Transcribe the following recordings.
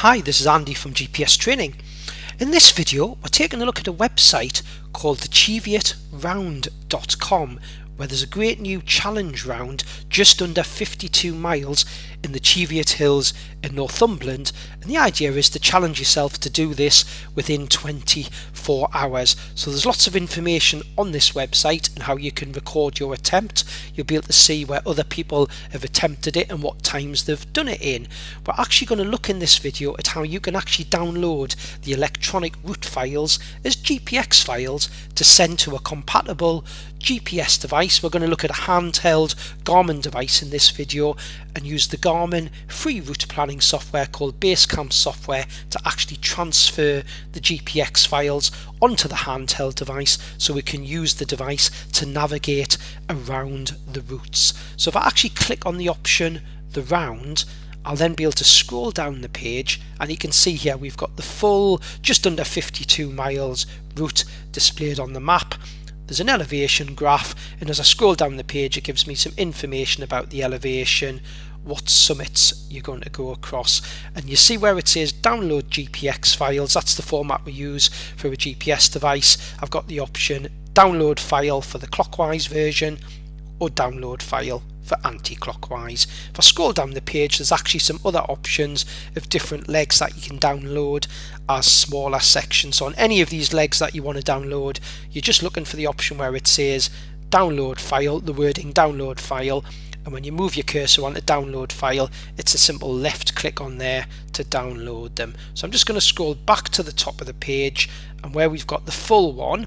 Hi, this is Andy from GPS Training. In this video we're taking a look at a website called thecheviatround.com, where there's a great new challenge round just under 52 miles in the Cheviot Hills in Northumberland, and the idea is to challenge yourself to do this within 24 hours. So there's lots of information on this website and how you can record your attempt. You'll be able to see where other people have attempted it and what times they've done it in. We're actually going to look in this video at how you can actually download the electronic route files as GPX files to send to a compatible GPS device. We're going to look at a handheld Garmin device in this video and use the Garmin free route planning software called Basecamp software to actually transfer the GPX files onto the handheld device so we can use the device to navigate around the routes. So if I actually click on the option the round, I'll then be able to scroll down the page and you can see here we've got the full just under 52 miles route displayed on the map. There's an elevation graph, and as I scroll down the page it gives me some information about the elevation, what summits you're going to go across, and you see where it says download GPX files. That's the format we use for a GPS device. I've got the option download file for the clockwise version or download file for anti-clockwise. If I scroll down the page there's actually some other options of different legs that you can download as smaller sections. So on any of these legs that you want to download, you're just looking for the option where it says download file, the wording download file, and when you move your cursor on the download file it's a simple left click on there to download them. So I'm just going to scroll back to the top of the page, and where we've got the full one,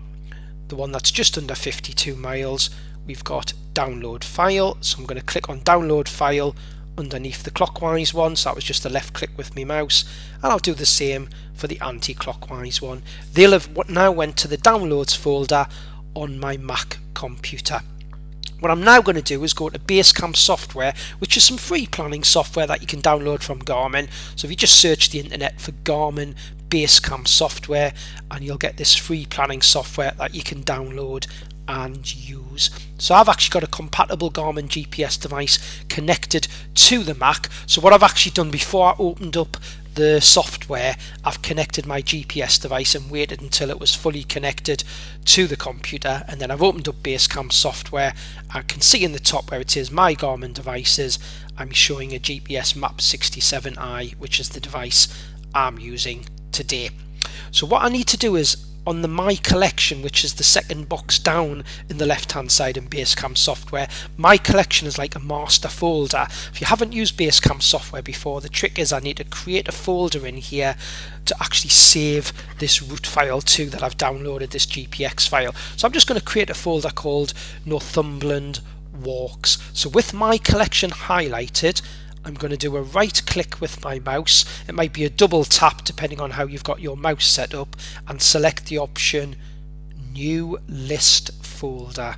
the one that's just under 52 miles, we've got download file. So I'm going to click on download file underneath the clockwise one, so that was just a left click with my mouse, and I'll do the same for the anti-clockwise one. They'll have now went to the downloads folder on my Mac computer. What I'm now going to do is go to Basecamp software, which is some free planning software that you can download from Garmin. So if you just search the internet for Garmin Basecamp software and you'll get this free planning software that you can download and use. So I've actually got a compatible Garmin GPS device connected to the Mac. So what I've actually done before I opened up the software, I've connected my GPS device and waited until it was fully connected to the computer, and then I've opened up Basecamp software. I can see in the top where it says my Garmin devices, I'm showing a GPS Map 67i, which is the device I'm using today. So what I need to do is on the My Collection, which is the second box down in the left hand side in Basecamp software, My Collection is like a master folder. If you haven't used Basecamp software before, the trick is I need to create a folder in here to actually save this route file to that I've downloaded, this GPX file. So I'm just going to create a folder called Northumberland Walks. So with My Collection highlighted, I'm going to do a right click with my mouse. It might be a double tap depending on how you've got your mouse set up, and select the option New List Folder,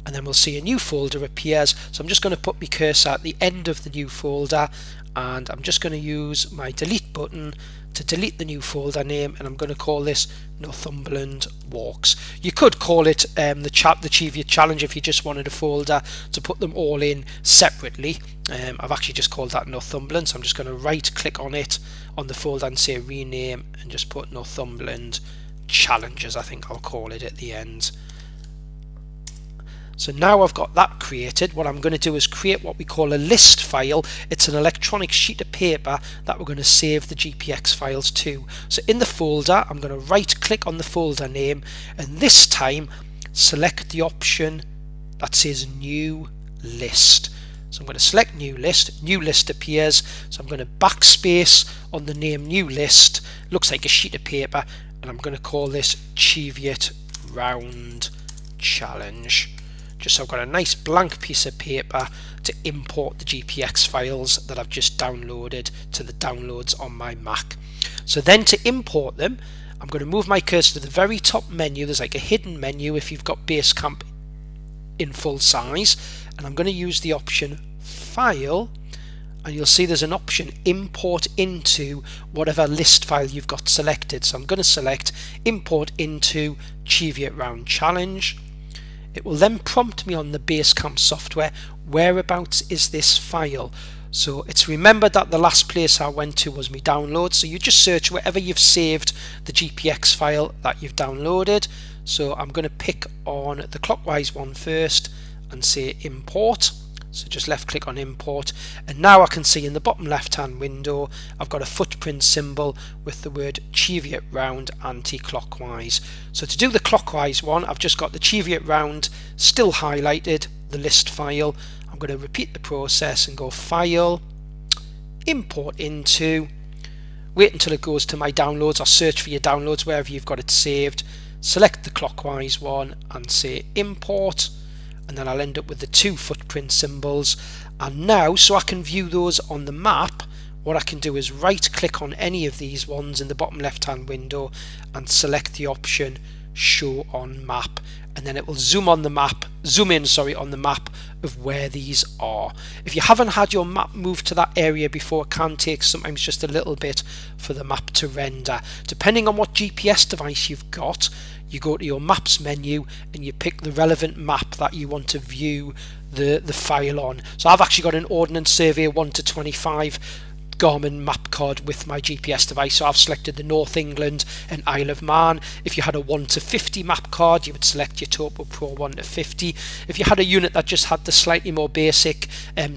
and then we'll see a new folder appears. So I'm just going to put my cursor at the end of the new folder, and I'm just going to use my delete button to delete the new folder name, and I'm going to call this Northumberland Walks. You could call it the Cheviot Challenge if you just wanted a folder to put them all in separately. I've actually just called that Northumberland, so I'm just going to right click on it on the folder and say rename and just put Northumberland Challenges, I think I'll call it at the end. So now I've got that created, what I'm going to do is create what we call a list file. It's an electronic sheet of paper that we're going to save the GPX files to. So in the folder, I'm going to right click on the folder name, and this time select the option that says New List. So I'm going to select New List appears, so I'm going to backspace on the name New List, looks like a sheet of paper, and I'm going to call this Cheviot Round Challenge. Just so I've got a nice blank piece of paper to import the GPX files that I've just downloaded to the downloads on my Mac. So then to import them, I'm going to move my cursor to the very top menu. There's like a hidden menu if you've got Basecamp in full size, and I'm going to use the option File, and you'll see there's an option Import into whatever list file you've got selected. So I'm going to select Import into Cheviot Round Challenge. It will then prompt me on the Basecamp software, whereabouts is this file? So it's remembered that the last place I went to was my download, so you just search wherever you've saved the GPX file that you've downloaded. So I'm going to pick on the clockwise one first and say import. So just left click on import, and now I can see in the bottom left hand window I've got a footprint symbol with the word Cheviot round anti-clockwise. So to do the clockwise one, I've just got the Cheviot round still highlighted, the list file. I'm going to repeat the process and go file, import into, wait until it goes to my downloads or search for your downloads wherever you've got it saved, select the clockwise one and say import, and then I'll end up with the two footprint symbols. And now, so I can view those on the map, what I can do is right click on any of these ones in the bottom left hand window and select the option show on map, and then it will zoom in on the map of where these are. If you haven't had your map moved to that area before, it can take sometimes just a little bit for the map to render. Depending on what GPS device you've got, you go to your maps menu and you pick the relevant map that you want to view the file on. So I've actually got an Ordnance Survey 1 to 25 Garmin map card with my GPS device, so I've selected the North England and Isle of Man. If you had a 1 to 50 map card, you would select your Topo Pro 1 to 50. If you had a unit that just had the slightly more basic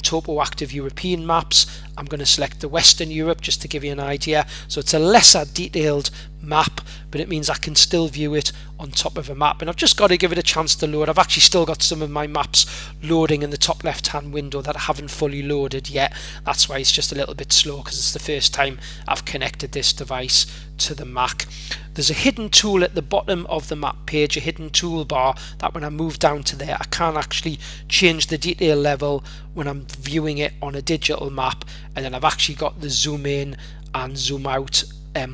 Topo Active European maps, I'm going to select the Western Europe just to give you an idea. So it's a lesser detailed map, but it means I can still view it on top of a map, and I've just got to give it a chance to load. I've actually still got some of my maps loading in the top left hand window that I haven't fully loaded yet. That's why it's just a little bit slow, because it's the first time I've connected this device to the Mac. There's a hidden tool at the bottom of the map page, a hidden toolbar, that when I move down to there I can actually change the detail level when I'm viewing it on a digital map, and then I've actually got the zoom in and zoom out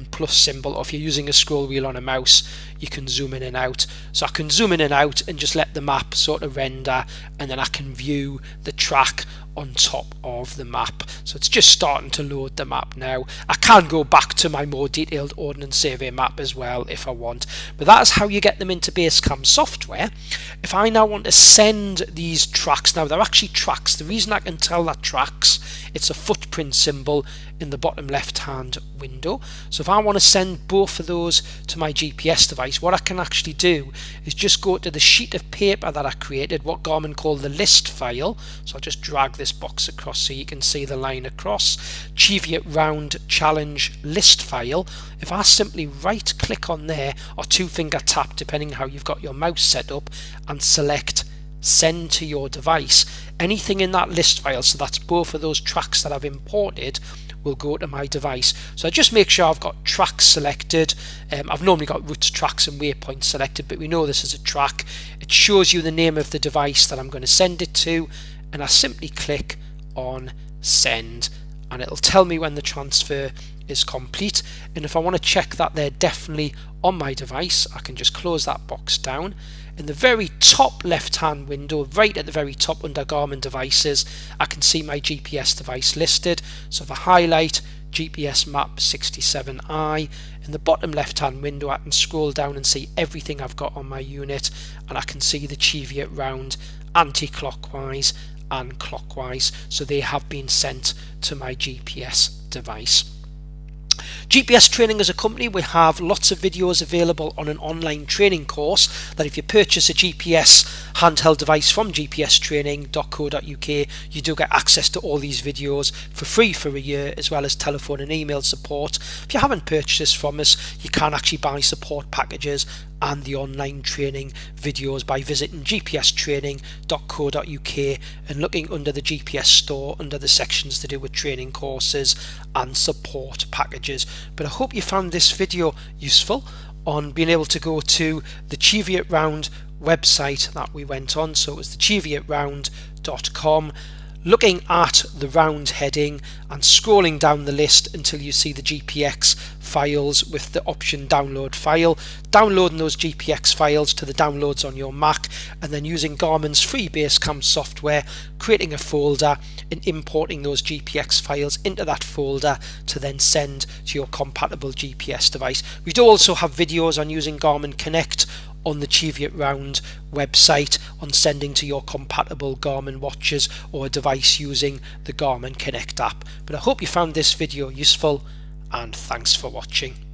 plus symbol, or if you're using a scroll wheel on a mouse you can zoom in and out. So I can zoom in and out and just let the map sort of render, and then I can view the track on top of the map. So it's just starting to load the map now. I can go back to my more detailed Ordnance Survey map as well if I want, but that is how you get them into Basecamp software. If I now want to send these tracks, now they're actually tracks, the reason I can tell that tracks, it's a footprint symbol in the bottom left hand window. So if I want to send both of those to my GPS device, what I can actually do is just go to the sheet of paper that I created, what Garmin call the list file. So I'll just drag this box across so you can see the line across, Cheviot round challenge list file. If I simply right click on there, or two finger tap depending how you've got your mouse set up, and select send to your device, anything in that list file, so that's both of those tracks that I've imported, will go to my device. So I just make sure I've got tracks selected. I've normally got routes, tracks and waypoints selected, but we know this is a track. It shows you the name of the device that I'm going to send it to, and I simply click on send, and it'll tell me when the transfer is complete. And if I want to check that they're definitely on my device, I can just close that box down. In the very top left hand window, right at the very top under Garmin devices, I can see my GPS device listed. So if I highlight GPS map 67i, in the bottom left hand window I can scroll down and see everything I've got on my unit, and I can see the Cheviot round anti-clockwise and clockwise, so they have been sent to my GPS device. GPS Training as a company, we have lots of videos available on an online training course that if you purchase a GPS handheld device from gpstraining.co.uk, you do get access to all these videos for free for a year, as well as telephone and email support. If you haven't purchased this from us, you can actually buy support packages and the online training videos by visiting gpstraining.co.uk and looking under the GPS store under the sections to do with training courses and support packages. But I hope you found this video useful on being able to go to the Cheviot Round website that we went on. So it was the cheviotround.com, looking at the round heading and scrolling down the list until you see the GPX files with the option download file, downloading those GPX files to the downloads on your Mac, and then using Garmin's free Basecamp software, creating a folder and importing those GPX files into that folder to then send to your compatible GPS device. We do also have videos on using Garmin Connect on the Cheviot Round website on sending to your compatible Garmin watches or a device using the Garmin Connect app. But I hope you found this video useful, and thanks for watching.